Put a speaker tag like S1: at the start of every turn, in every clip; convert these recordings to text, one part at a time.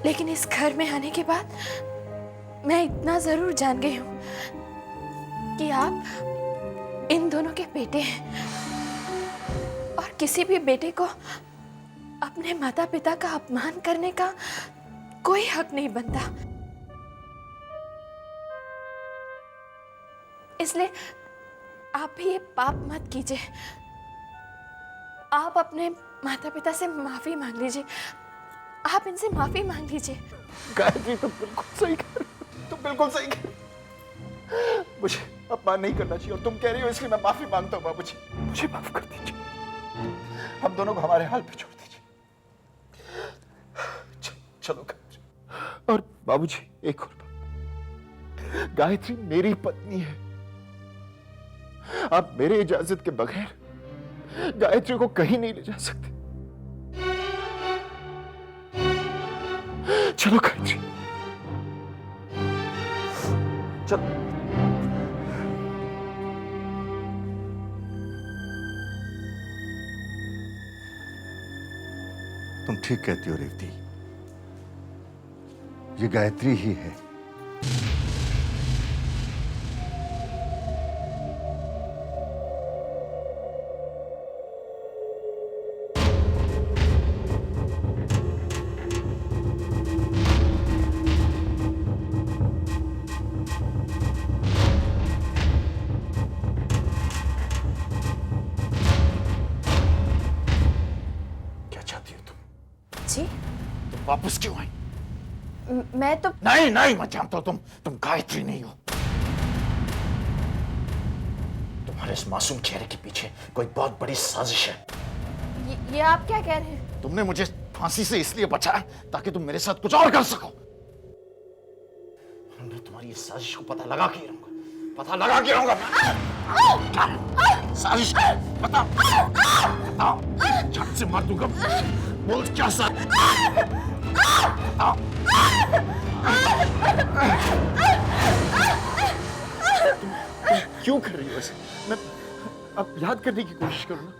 S1: लेकिन इस घर में आने के बाद मैं इतना जरूर जान गई हूं कि आप इन दोनों के बेटे हैं और किसी भी बेटे को अपने माता पिता का अपमान करने का कोई हक नहीं बनता। इसलिए आप भी ये पाप मत कीजिए। आप अपने माता पिता से माफी मांग लीजिए। आप इनसे माफी मांग लीजिए।
S2: गायत्री, तुम बिल्कुल सही कह रही हो, तुम बिल्कुल सही कह रही हो। मुझे अपमान नहीं करना चाहिए और तुम कह रही हो इसलिए मैं माफी मांगता हूँ। बाबूजी, मुझे माफ कर दीजिए। हम दोनों को हमारे हाल पे छोड़ दीजिए। चलो गायत्री। और बाबूजी, एक और बात, गायत्री मेरी पत्नी है। आप मेरे इजाजत के बगैर गायत्री को कहीं नहीं ले जा सकते। चलो गायत्री, चलो।
S3: तुम ठीक कहती हो रेवती, ये गायत्री ही है।
S1: जी?
S2: तुम वापस क्यों आई?
S1: मैं तो
S2: नहीं, मैं जानता हूं तुम गायत्री नहीं हो। तुम्हारे इस मासूम चेहरे के पीछे कोई बहुत बड़ी साजिश है।
S1: ये आप क्या कह रहे हैं?
S2: तुमने मुझे फांसी से इसलिए बचाया ताकि तुम मेरे साथ कुछ और कर सको। मैं तुम्हारी इस साजिश को पता लगा के रहूंगा, पता लगा के रहूंगा। क्या है साजिश? बताओ, झट से मार दूंगा। बोल क्या सर? तुम क्यों कर रही हो ऐसे? मैं अब याद करने की कोशिश करूँ ना।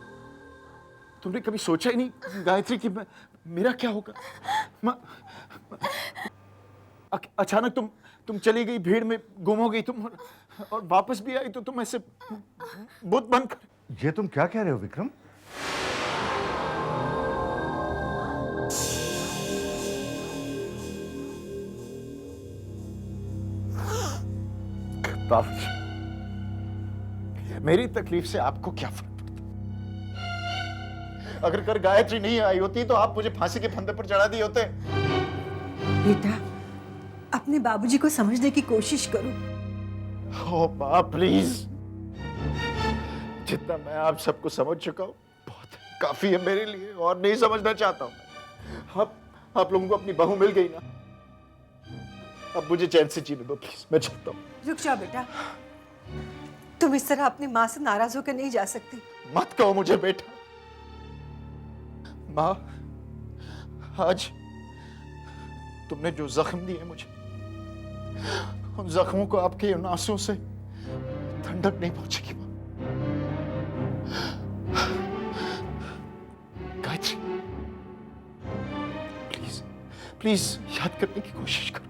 S2: तुमने कभी सोचा ही नहीं गायत्री कि मेरा क्या होगा? अचानक तुम चली गई, भीड़ में गुम हो गई तुम, और वापस भी आई तो तुम ऐसे बुत बनकर।
S3: ये तुम क्या कह रहे हो विक्रम?
S2: बाबूजी, मेरी तकलीफ से आपको क्या फर्क पड़ता? अगर कर गायत्री नहीं आई होती तो आप मुझे फांसी के फंदे पर चढ़ा दिए होते।
S4: बेटा, अपने बाबूजी को समझने की कोशिश करो।
S2: ओ माँ, प्लीज। जितना मैं आप सबको समझ चुका हूं बहुत काफी है मेरे लिए, और नहीं समझना चाहता हूं। आप लोगों को अपनी बहू मिल गई ना, अब मुझे चैन से जीने दो प्लीज। मैं चाहता हूं।
S4: रुक जाओ बेटा, तुम इस तरह अपनी माँ से नाराज होकर नहीं जा सकती।
S2: मत कहो मुझे बेटा। माँ, आज तुमने जो जख्म दिए मुझे, उन जख्मों को आपके उन आंसुओं से ठंडक नहीं पहुंचेगी। माँ, गायत्री, प्लीज प्लीज याद करने की कोशिश करो।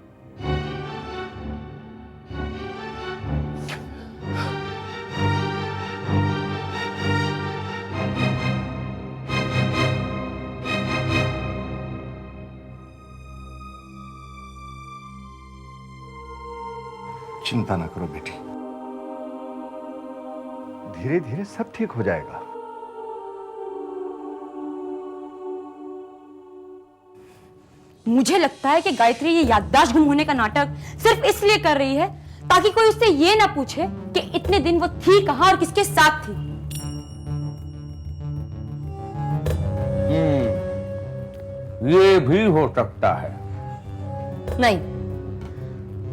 S3: चिंता ना करो बेटी, धीरे धीरे सब ठीक हो जाएगा।
S5: मुझे लगता है कि गायत्री ये याददाश्त गुम होने का नाटक सिर्फ इसलिए कर रही है ताकि कोई उससे ये ना पूछे कि इतने दिन वो थी कहां और किसके साथ थी।
S6: ये भी हो सकता है।
S7: नहीं,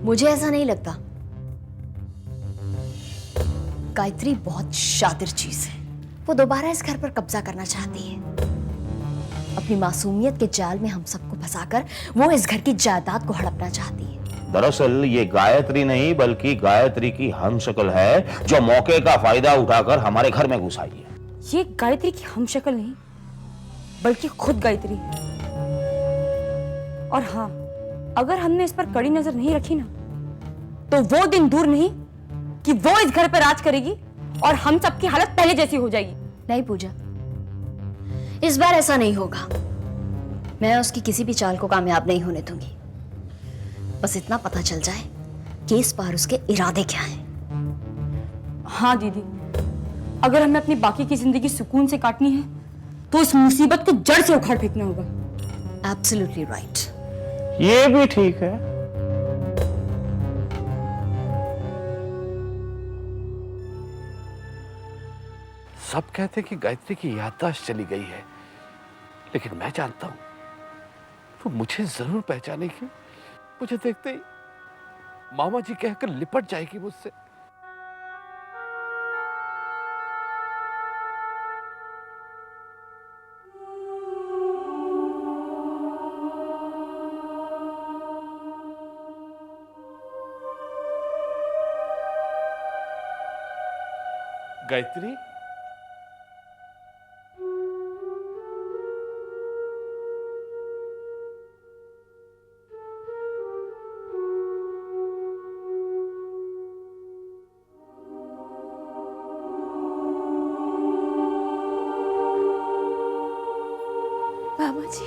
S7: मुझे ऐसा नहीं लगता। गायत्री बहुत शातिर चीज है। वो दोबारा इस घर पर कब्जा करना चाहती है। अपनी मासूमियत के जाल में हम सबको फंसाकर वो इस घर की जायदाद को हड़पना चाहती है।
S6: दरअसल ये गायत्री नहीं बल्कि गायत्री की हमशक्ल है जो मौके का फायदा उठाकर हमारे घर में घुस आई है।
S5: ये गायत्री की हमशक्ल नहीं बल्कि खुद गायत्री है। और हाँ, अगर हमने इस पर कड़ी नजर नहीं रखी ना, तो वो दिन दूर नहीं कि वो इस घर पर राज करेगी और हम सबकी हालत पहले जैसी हो जाएगी।
S7: नहीं पूजा, इस बार ऐसा नहीं होगा। मैं उसकी किसी भी चाल को कामयाब नहीं होने दूंगी। बस इतना पता चल जाए कि इस बार उसके इरादे क्या हैं।
S5: हाँ दीदी, अगर हमें अपनी बाकी की जिंदगी सुकून से काटनी है तो इस मुसीबत को जड़ से उखाड़ फेंकना होगा।
S7: Absolutely right.
S6: ये भी ठीक है।
S8: सब कहते हैं कि गायत्री की याददाश्त चली गई है, लेकिन मैं जानता हूं वो मुझे जरूर पहचानेगी। मुझे देखते ही मामा जी कहकर लिपट जाएगी मुझसे। गायत्री,
S1: मामा जी,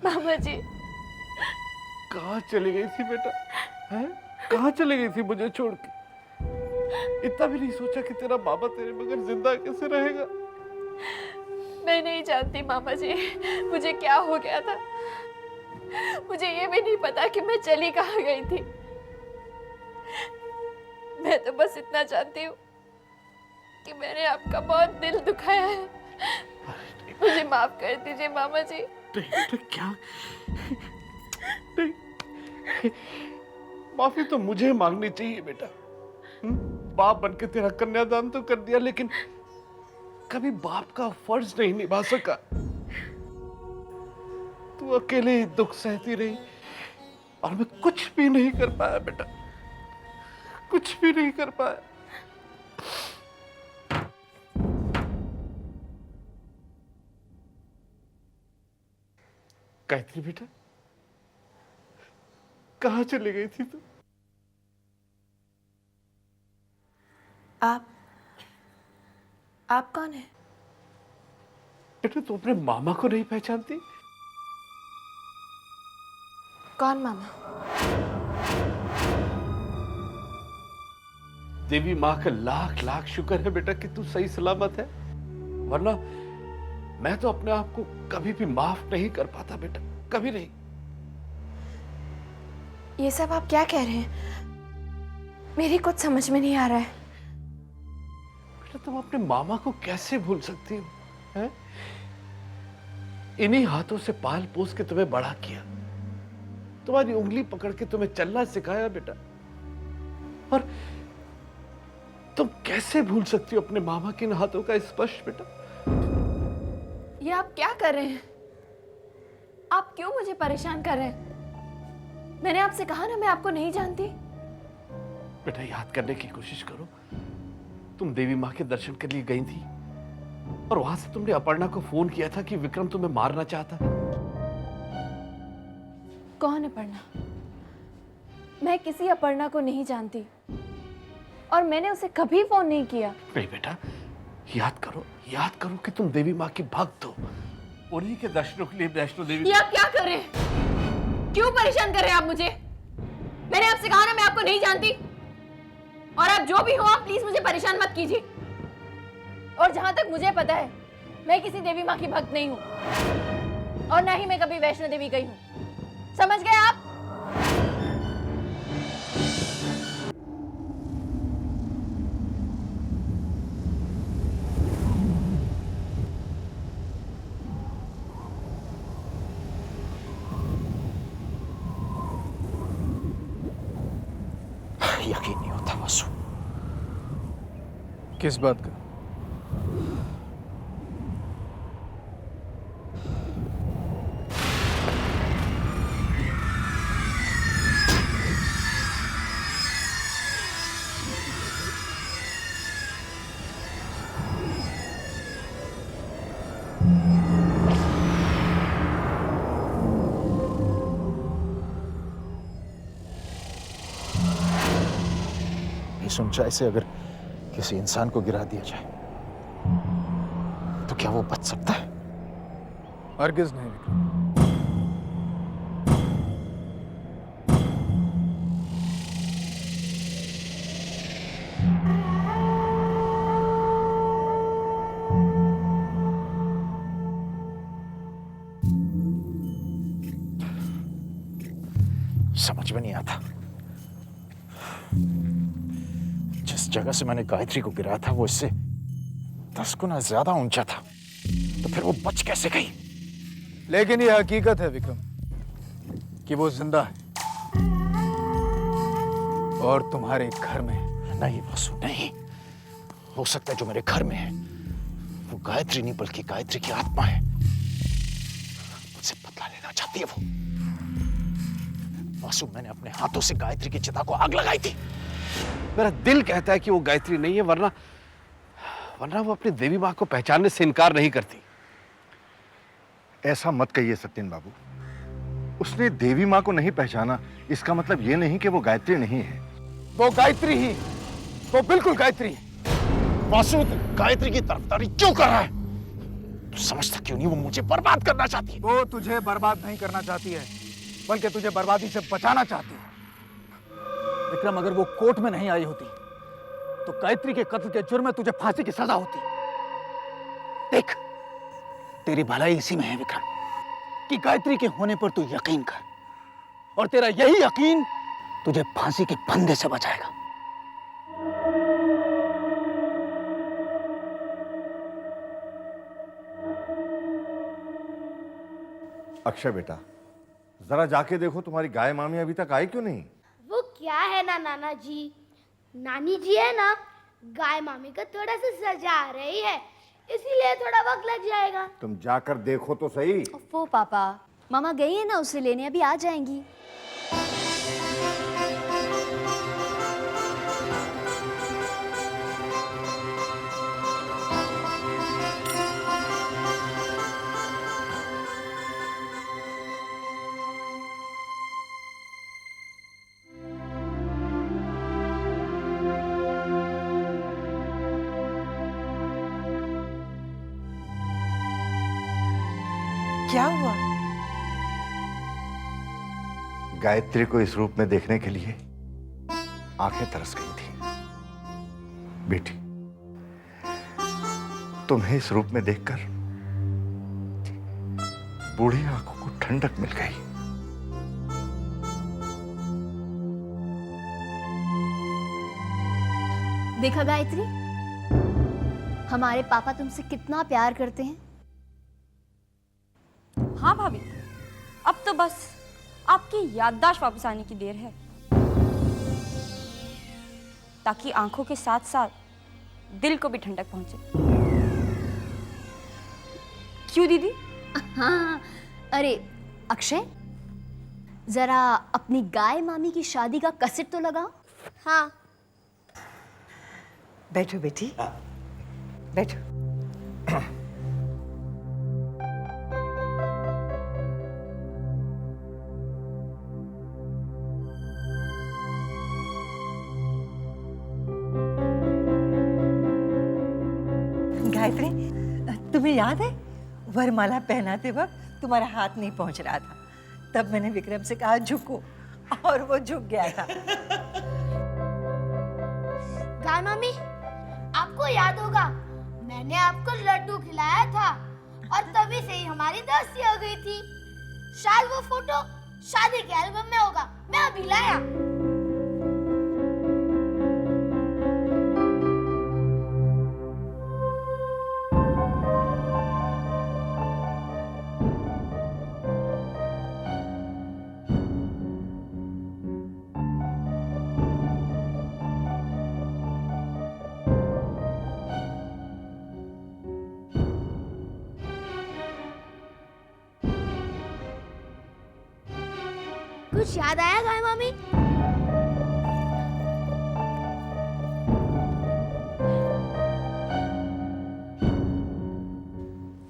S1: मामा जी,
S8: कहाँ चली गई थी बेटा? हैं? कहाँ चली गई थी मुझे छोड़ के? इतना भी नहीं सोचा कि तेरा बाबा तेरे बगैर जिंदा कैसे रहेगा?
S1: मैं नहीं जानती मामा जी, मुझे क्या हो गया था। मुझे ये भी नहीं पता कि मैं चली कहाँ गई थी। मैं तो बस इतना जानती हूँ कि मैंने आपका बहुत दिल दुखाया है। मुझे माफ कर दीजिए मामा जी।
S8: नहीं, क्या? नहीं, माफी तो मुझे मांगनी चाहिए बेटा। बाप बनके तेरा कन्यादान तो कर दिया, लेकिन कभी बाप का फर्ज नहीं निभा सका। तू अकेले ही दुख सहती रही और मैं कुछ भी नहीं कर पाया बेटा, कुछ भी नहीं कर पाया। गायत्री बेटा, कहाँ चली गई थी तू?
S1: आप कौन है?
S8: बेटा, तू अपने मामा को नहीं पहचानती?
S1: कौन मामा?
S8: देवी माँ का लाख लाख शुक्र है बेटा कि तू सही सलामत है, वरना मैं तो अपने आप को कभी भी माफ नहीं कर पाता बेटा, कभी नहीं।
S1: ये सब आप क्या कह रहे हैं? मेरी कुछ समझ में नहीं आ रहा है।
S8: बेटा, तुम अपने मामा को कैसे भूल सकती हो? हैं? इन्हीं हाथों से पाल पोस के तुम्हें बड़ा किया, तुम्हारी उंगली पकड़ के तुम्हें चलना सिखाया बेटा, और तुम कैसे भूल सकती हो अपने मामा के इन हाथों का स्पर्श बेटा?
S1: ये आप क्या कर रहे हैं? आप क्यों मुझे परेशान कर रहे हैं? मैंने आपसे कहा ना मैं आपको नहीं जानती।
S8: बेटा, याद करने की कोशिश करो। तुम देवी माँ के दर्शन के लिए गई थी और वहां से तुमने अपर्णा को फोन किया था कि विक्रम तुम्हें मारना चाहता है।
S1: कौन अपर्णा? मैं किसी अपर्णा को नहीं जानती और मैंने उसे कभी फोन नहीं किया।
S8: नहीं बेटा, याद करो कि तुम देवी माँ की भक्त हो। उन्हीं के दर्शनों के लिए वैष्णो देवी।
S1: ये आप क्या कर रहे हैं? क्यों परेशान कर रहे हैं आप मुझे? मैंने आपसे कहा ना मैं आपको नहीं जानती, और आप जो भी हो आप प्लीज मुझे परेशान मत कीजिए। और जहां तक मुझे पता है मैं किसी देवी माँ की भक्त नहीं हूं और ना ही मैं कभी वैष्णो देवी गई हूं। समझ गए आप?
S6: यकीन नहीं होता वासु।
S9: किस बात का?
S2: इस ऊंचाई से अगर किसी इंसान को गिरा दिया जाए तो क्या वो बच सकता है?
S9: हरगिज नहीं विक्रम।
S2: समझ में नहीं आता, जिस जगह से मैंने गायत्री को गिराया था वो इससे 10 गुना ज्यादा ऊंचा था, तो फिर वो बच कैसे गई?
S9: लेकिन ये हकीकत है विक्रम कि वो जिंदा है और तुम्हारे घर में है।
S2: नहीं वासु, नहीं हो सकता है जो मेरे घर में है वो गायत्री नहीं बल्कि गायत्री की आत्मा है। मुझसे बदला लेना चाहती है वो। वासु, मैंने अपने हाथों से गायत्री की चिता को आग लगाई थी।
S8: मेरा दिल कहता है कि वो गायत्री नहीं है, वरना वो अपनी देवी मां को पहचानने से इनकार नहीं करती।
S3: ऐसा मत कहिए सत्यन बाबू। उसने देवी माँ को नहीं पहचाना, इसका मतलब ये नहीं कि वो गायत्री नहीं है।
S9: वो गायत्री ही, वो बिल्कुल गायत्री है।
S2: वासु, गायत्री की तरफदारी क्यों कर रहा है? तू समझता क्यों नहीं वो मुझे बर्बाद करना चाहती है?
S9: वो तुझे बर्बाद नहीं करना चाहती है, बल्कि तुझे बर्बादी से बचाना चाहती है। विक्रम, अगर वो कोर्ट में नहीं आई होती तो गायत्री के कत्ल के जुर्म में तुझे फांसी की सजा होती। देख, तेरी भलाई इसी में है विक्रम कि गायत्री के होने पर तू यकीन कर, और तेरा यही यकीन तुझे फांसी के फंदे से बचाएगा।
S3: अक्षय बेटा, जरा जाके देखो तुम्हारी गाय मामी अभी तक आई क्यों नहीं?
S10: वो क्या है ना नाना जी, नानी जी है ना, गाय मामी का थोड़ा सा सजा रही है, इसीलिए थोड़ा वक्त लग जाएगा।
S3: तुम जाकर देखो तो सही।
S7: वो पापा, मामा गई है ना उसे लेने, अभी आ जाएंगी।
S4: क्या हुआ?
S3: गायत्री को इस रूप में देखने के लिए आंखें तरस गई थी। बेटी, तुम्हें इस रूप में देखकर बूढ़ी आंखों को ठंडक मिल गई।
S7: देखा गायत्री, हमारे पापा तुमसे कितना प्यार करते हैं।
S5: हाँ भाभी, अब तो बस आपकी याददाश्त वापस आने की देर है, ताकि आंखों के साथ साथ दिल को भी ठंडक पहुंचे। क्यों दीदी?
S7: हाँ, अरे अक्षय, जरा अपनी गाय मामी की शादी का कसर तो लगाओ।
S10: हाँ,
S4: बैठो बेटी, बैठो। गायत्री, तुम्हें याद है वरमाला पहनाते वक्त तुम्हारा हाथ नहीं पहुंच रहा था, तब मैंने विक्रम से कहा झुको, और वो झुक गया था।
S10: गाय मामी, आपको याद होगा मैंने आपको लड्डू खिलाया था और तभी से ही हमारी दोस्ती हो गई थी। शायद वो फोटो शादी के एल्बम में होगा, मैं अभी लाया। कुछ याद आया गाय मामी?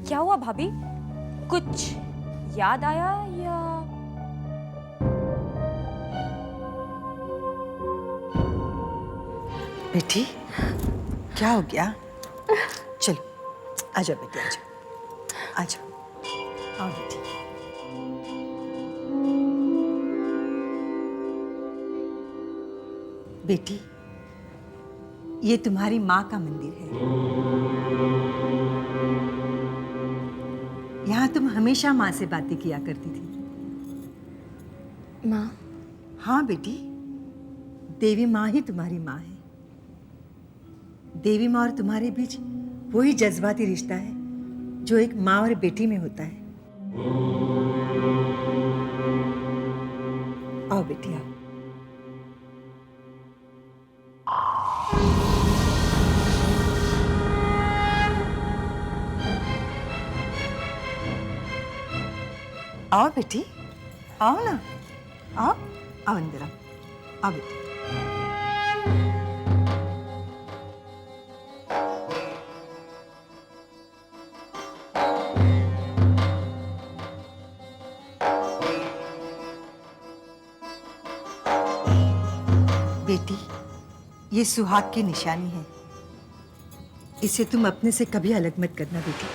S5: क्या हुआ भाभी, कुछ याद आया या?
S4: बेटी क्या हो गया? चलो आ जाओ बेटी, आ जाओ, आ जाओ, आओ बेटी। बेटी ये तुम्हारी माँ का मंदिर है। यहाँ तुम हमेशा माँ से बातें किया करती थी।
S1: माँ?
S4: हाँ बेटी, देवी माँ ही तुम्हारी माँ है। देवी माँ और तुम्हारे बीच वही जज्बाती रिश्ता है जो एक माँ और बेटी में होता है। आओ बेटी आओ। आओ बेटी, आओ ना, आओ, आओ अंदर आओ, आओ बेटी। बेटी ये सुहाग की निशानी है, इसे तुम अपने से कभी अलग मत करना बेटी।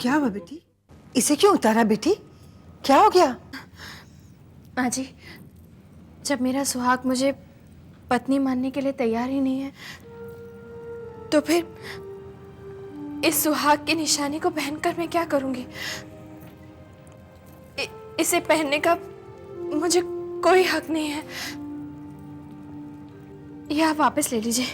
S4: क्या हुआ बेटी? इसे क्यों उतारा बेटी? क्या हो गया?
S1: माँ जी, जब मेरा सुहाग मुझे पत्नी मानने के लिए तैयार ही नहीं है, तो फिर इस सुहाग की निशानी को पहनकर मैं क्या करूंगी? इसे पहनने का मुझे कोई हक नहीं है। ये आप वापस ले लीजिए।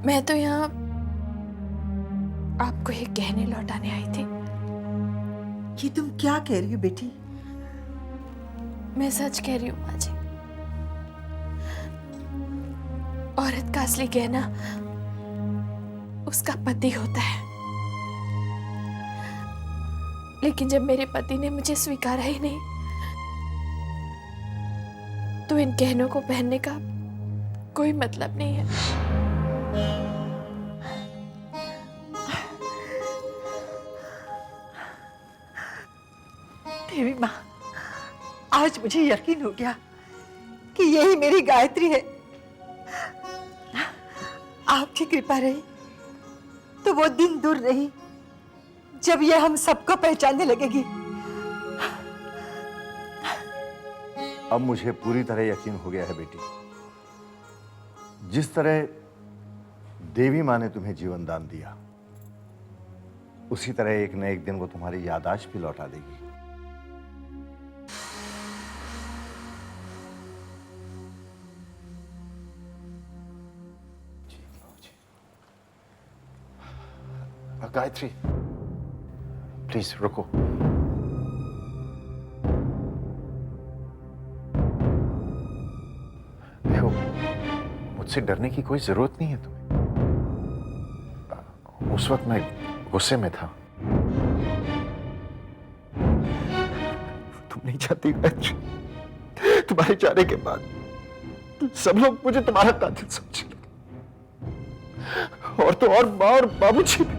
S1: मैं तो यहाँ आपको ये गहने लौटाने आई थी।
S4: ये तुम क्या कह रही हो बेटी?
S1: मैं सच कह रही हूँ माँ जी। औरत का असली गहना उसका पति होता है, लेकिन जब मेरे पति ने मुझे स्वीकारा ही नहीं, तो इन गहनों को पहनने का कोई मतलब नहीं है।
S4: देवी माँ, आज मुझे यकीन हो गया कि यही मेरी गायत्री है। आपकी कृपा रही तो वो दिन दूर नहीं जब ये हम सबको पहचानने लगेगी।
S3: अब मुझे पूरी तरह यकीन हो गया है बेटी, जिस तरह देवी माँ ने तुम्हें जीवन दान दिया, उसी तरह एक न एक दिन वो तुम्हारी याददाश्त भी लौटा देगी।
S2: गायत्री, प्लीज रुको। देखो, मुझसे डरने की कोई जरूरत नहीं है तुम्हें। उस वक्त मैं गुस्से में था। तुम नहीं चाहती गायत्री, तुम्हारे जाने के बाद सब लोग मुझे तुम्हारा कातिल समझने लगे, और तो और माँ और बाबूजी भी।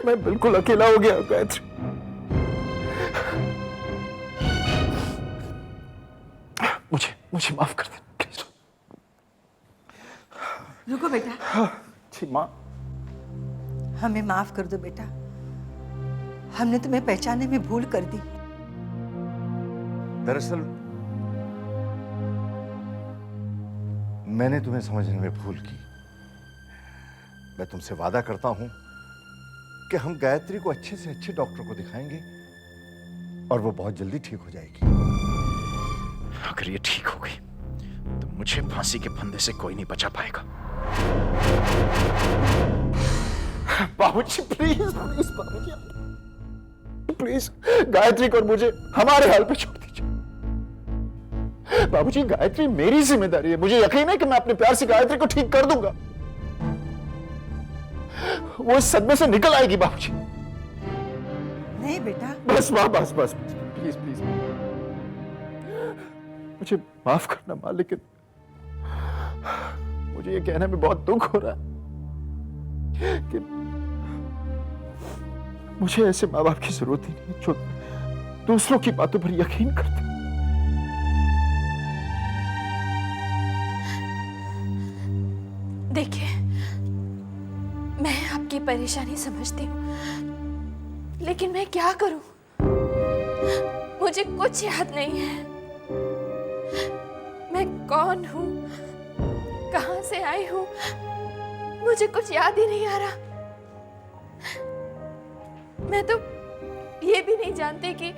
S2: मैं बिल्कुल अकेला हो गया गायत्री। मुझे माफ कर देना प्लीज।
S4: रुको बेटा।
S2: जी माँ।
S4: हमें माफ कर दो बेटा, हमने तुम्हें पहचानने में भूल कर दी।
S3: दरअसल मैंने तुम्हें समझने में भूल की। मैं तुमसे वादा करता हूं कि हम गायत्री को अच्छे से अच्छे डॉक्टर को दिखाएंगे और वो बहुत जल्दी ठीक हो जाएगी।
S2: अगर ये ठीक हो गई तो मुझे फांसी के फंदे से कोई नहीं बचा पाएगा। बाबूजी प्लीज प्लीज बाबूजी प्लीज, गायत्री को और मुझे हमारे हाल पे छोड़ दीजिए। बाबूजी गायत्री मेरी जिम्मेदारी है, मुझे यकीन है कि मैं अपने प्यार से गायत्री को ठीक कर दूंगा। वो इस सदमे से निकल आएगी बाबूजी।
S4: नहीं बेटा,
S2: बस माँ, बस बस प्लीज प्लीज, मुझे माफ करना माँ, लेकिन मुझे ये कहने में बहुत दुख हो रहा है कि मुझे ऐसे माँ बाप की जरूरत ही नहीं जो दूसरों की बातों पर यकीन करते।
S1: देखिए, मैं आपकी परेशानी समझती हूँ, लेकिन मैं क्या करूं? मुझे कुछ याद नहीं है। मैं कौन हूं, कहां से आई हूं, मुझे कुछ याद ही नहीं आ रहा। मैं तो ये भी नहीं जानती कि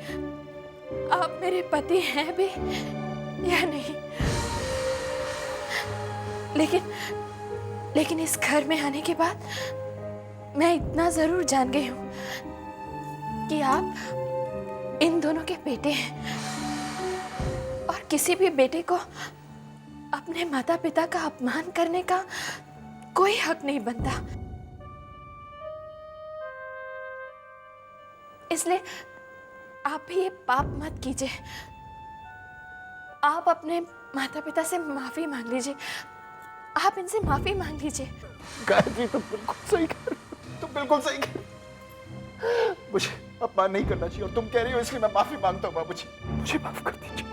S1: आप मेरे पति हैं भी या नहीं। लेकिन इस घर में आने के बाद मैं इतना जरूर जान गई हूं कि आप इन दोनों के बेटे हैं, और किसी भी बेटे को अपने माता पिता का अपमान करने का कोई हक नहीं बनता। इसलिए आप भी ये पाप मत कीजिए। आप अपने माता पिता से माफी मांग लीजिए, आप इनसे माफी मांग लीजिए।
S2: गायत्री तुम बिल्कुल सही कह रही हो, तुम बिल्कुल सही कह रही हो। मुझे अपमान नहीं करना चाहिए और तुम कह रही हो इसलिए मैं माफी मांगता हूँ। बाबूजी मुझे माफ कर दीजिए,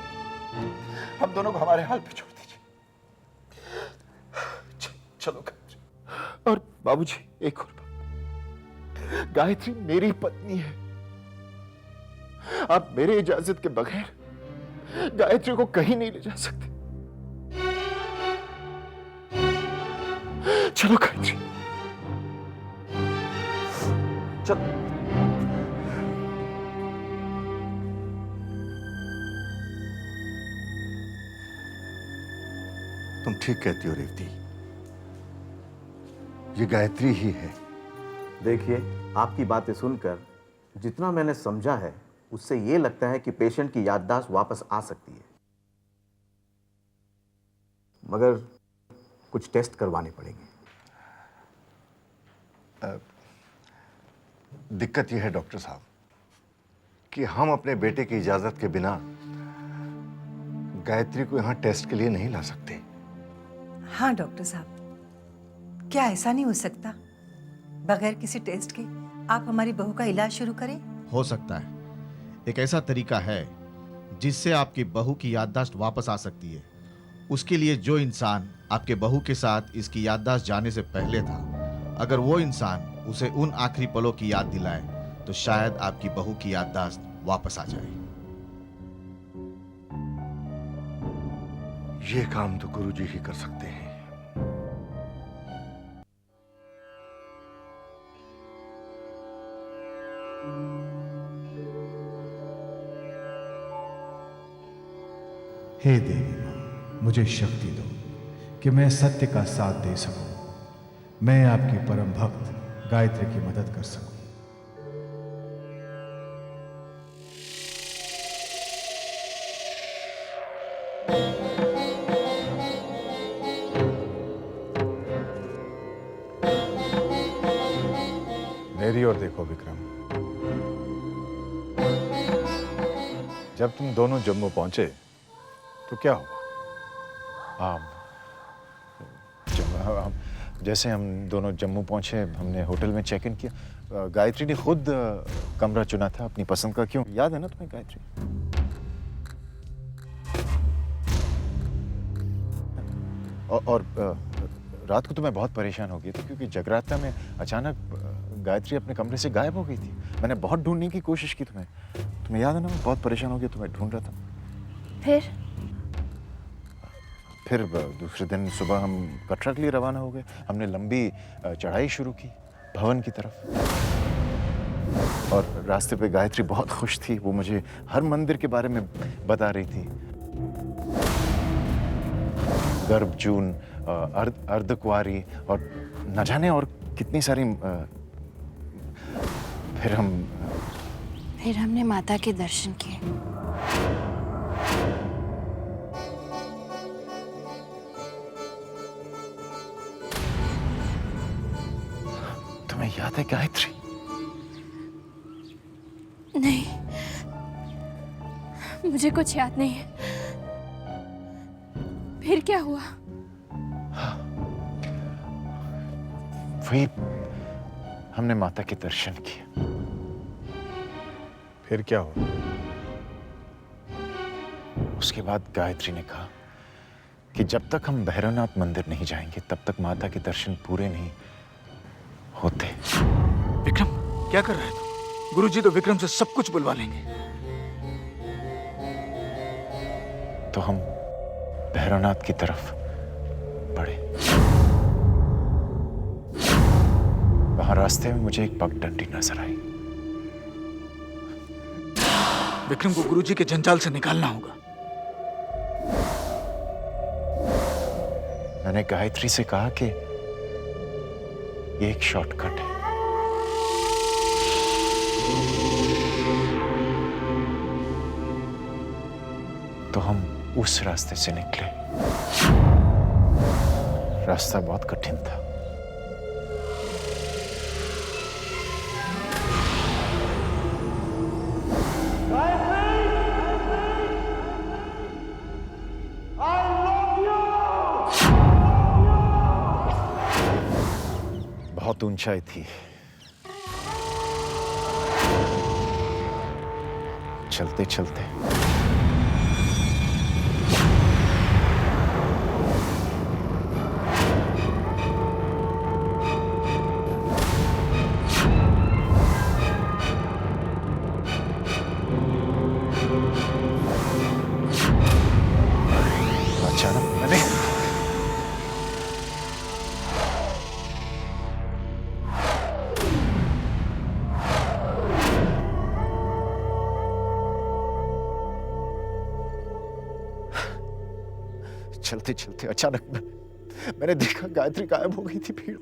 S2: हम दोनों को हमारे हाल पे छोड़ दीजिए। चलो गायत्री। और बाबूजी एक और बात, गायत्री मेरी पत्नी है। आप मेरे इजाजत के बगैर गायत्री को कहीं नहीं ले जा सकते। चलो गायत्री, चलो।
S3: तुम ठीक कहती हो रेवती, ये गायत्री ही है।
S11: देखिए, आपकी बातें सुनकर जितना मैंने समझा है उससे ये लगता है कि पेशेंट की याददाश्त वापस आ सकती है, मगर कुछ टेस्ट करवाने पड़ेंगे।
S3: दिक्कत यह है डॉक्टर साहब कि हम अपने बेटे की इजाजत के बिना गायत्री को यहां टेस्ट के लिए नहीं ला सकते।
S4: हाँ डॉक्टर साहब, क्या ऐसा नहीं हो सकता? बगैर किसी टेस्ट के आप हमारी बहू का इलाज शुरू करें?
S12: हो सकता है। एक ऐसा तरीका है जिससे आपकी बहू की याददाश्त वापस आ सकती है। उसके लिए जो इंसान आपके बहू के साथ इसकी याददाश्त जाने से पहले था, अगर वो इंसान उसे उन आखिरी पलों की याद दिलाए तो शायद आपकी बहू की याददाश्त वापस आ जाए।
S3: ये काम तो गुरुजी ही कर सकते हैं।
S13: हे देवी मां, मुझे शक्ति दो कि मैं सत्य का साथ दे सकूं, मैं आपकी परम भक्त गायत्री की मदद कर सकूं।
S14: मेरी ओर देखो विक्रम, जब तुम दोनों जम्मू पहुंचे तो क्या हुआ? जैसे हम दोनों जम्मू पहुंचे, हमने होटल में चेक इन किया। गायत्री ने खुद कमरा चुना था अपनी पसंद का। क्यों, याद है ना तुम्हें गायत्री? और रात को तो मैं बहुत परेशान हो गई थी क्योंकि जगराता में अचानक गायत्री अपने कमरे से गायब हो गई थी। मैंने बहुत ढूंढने की कोशिश की तुम्हें याद है ना? मैं बहुत परेशान हो गया, तुम्हें ढूंढ रहा था। फिर दूसरे दिन सुबह हम कटरा के लिए रवाना हो गए। हमने लंबी चढ़ाई शुरू की भवन की तरफ, और रास्ते पे गायत्री बहुत खुश थी। वो मुझे हर मंदिर के बारे में बता रही थी। गर्भजून, अर्धकुंवारी और न जाने और कितनी सारी
S1: फिर हमने माता के दर्शन किए।
S14: तुम्हें याद है गायत्री?
S1: नहीं, मुझे कुछ याद नहीं है। फिर क्या हुआ?
S14: वही, हमने माता के दर्शन किए।
S12: फिर क्या हुआ?
S14: उसके बाद गायत्री ने कहा कि जब तक हम भैरवनाथ मंदिर नहीं जाएंगे तब तक माता के दर्शन पूरे नहीं होते।
S9: विक्रम, क्या कर रहा है तू? गुरुजी तो विक्रम से सब कुछ बुलवा लेंगे।
S14: तो हम भैरवनाथ की तरफ बढ़े। वहां रास्ते में मुझे एक पगडंडी नजर आई।
S9: विक्रम को गुरुजी के जंजाल से निकालना होगा।
S14: मैंने गायत्री से कहा कि ये एक शॉर्टकट है। तो हम उस रास्ते से निकले। रास्ता बहुत कठिन था। बहुत ऊंचाई थी। चलते चलते अचानक मैंने चलते चलते अचानक मैंने देखा गायत्री गायब हो गई थी भीड़।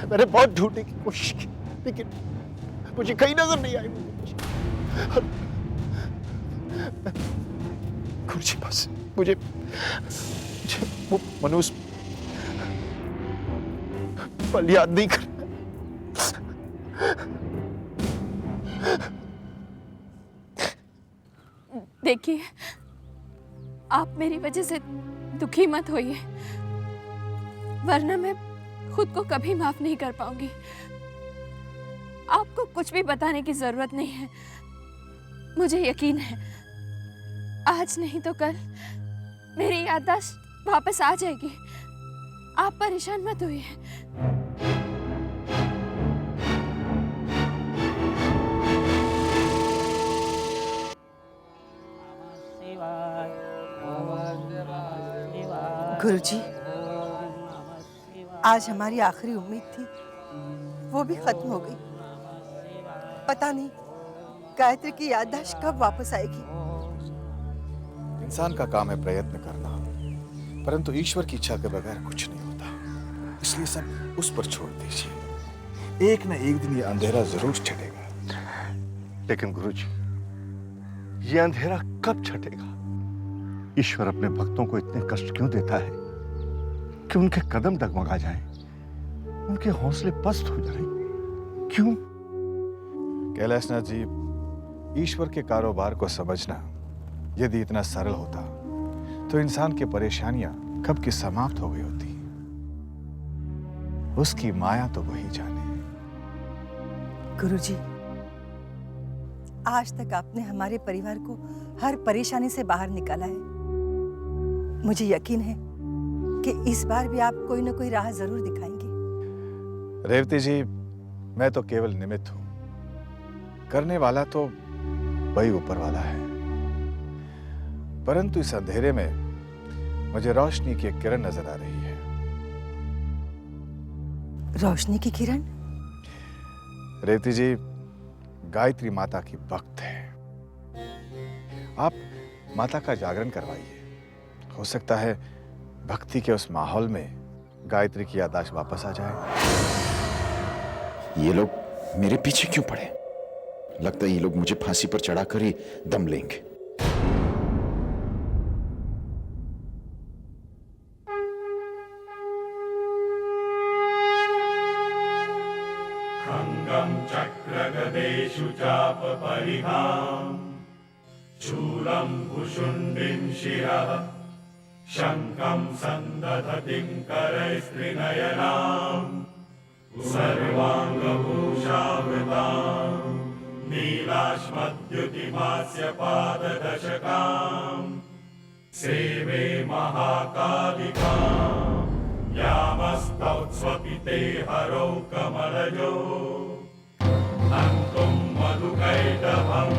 S14: मैंने बहुत ढूंढने की कोशिश की लेकिन मुझे कहीं नजर नहीं आई। गुरुजी बस मुझे वो मनुष्य पल याद नहीं कर।
S1: देखिए, आप मेरी वजह से दुखी मत होइए, वरना मैं खुद को कभी माफ नहीं कर पाऊंगी। आपको कुछ भी बताने की जरूरत नहीं है। मुझे यकीन है आज नहीं तो कल मेरी याददाश्त वापस आ जाएगी। आप परेशान मत होइए।
S4: गुरुजी, आज हमारी आखिरी उम्मीद थी वो भी खत्म हो गई। पता नहीं गायत्री की याददाश्त कब वापस आएगी।
S12: इंसान का काम है प्रयत्न करना, परंतु ईश्वर की इच्छा के बगैर कुछ नहीं होता। इसलिए सब उस पर छोड़ दीजिए। एक न एक दिन ये अंधेरा जरूर छटेगा।
S3: लेकिन गुरुजी, ये अंधेरा कब छटेगा? ईश्वर अपने भक्तों को इतने कष्ट क्यों देता है कि उनके कदम डगमगा जाएं, उनके हौसले पस्त हो जाएं? क्यों?
S12: कैलाशनाथ जी, ईश्वर के कारोबार को समझना यदि इतना सरल होता तो इंसान की परेशानियां कब की समाप्त हो गई होती। उसकी माया तो वही जाने।
S4: गुरुजी, आज तक आपने हमारे परिवार को हर परेशानी से बाहर निकाला है। मुझे यकीन है कि इस बार भी आप कोई ना कोई राह जरूर दिखाएंगे।
S12: रेवती जी, मैं तो केवल निमित्त हूं, करने वाला तो वही ऊपर वाला है। परंतु इस अंधेरे में मुझे रोशनी की एक किरण नजर आ रही है।
S4: रोशनी की किरण?
S12: रेवती जी, गायत्री माता की भक्त है। आप
S14: माता का जागरण करवाइए। हो सकता है भक्ति के उस माहौल में गायत्री की याददाश्त वापस आ जाए।
S15: ये लोग मेरे पीछे क्यों पड़े? लगता है ये लोग मुझे फांसी पर चढ़ाकर ही दम लेंगे।
S16: खंगम चक्रगदेषु चाप परिहाम शूलं भुशुण्डिं शिरः शङ्खं सन्दधतिं करैस्त्रिनयनाम् सर्वाङ्गभूषावृताम् नीलाश्मद्युतिमास्य पाददशकाम् सेवे महाकालिकाम् यामस्तौत्स्वपिते हरौ कमलजो हन्तुं मधुकैटभम्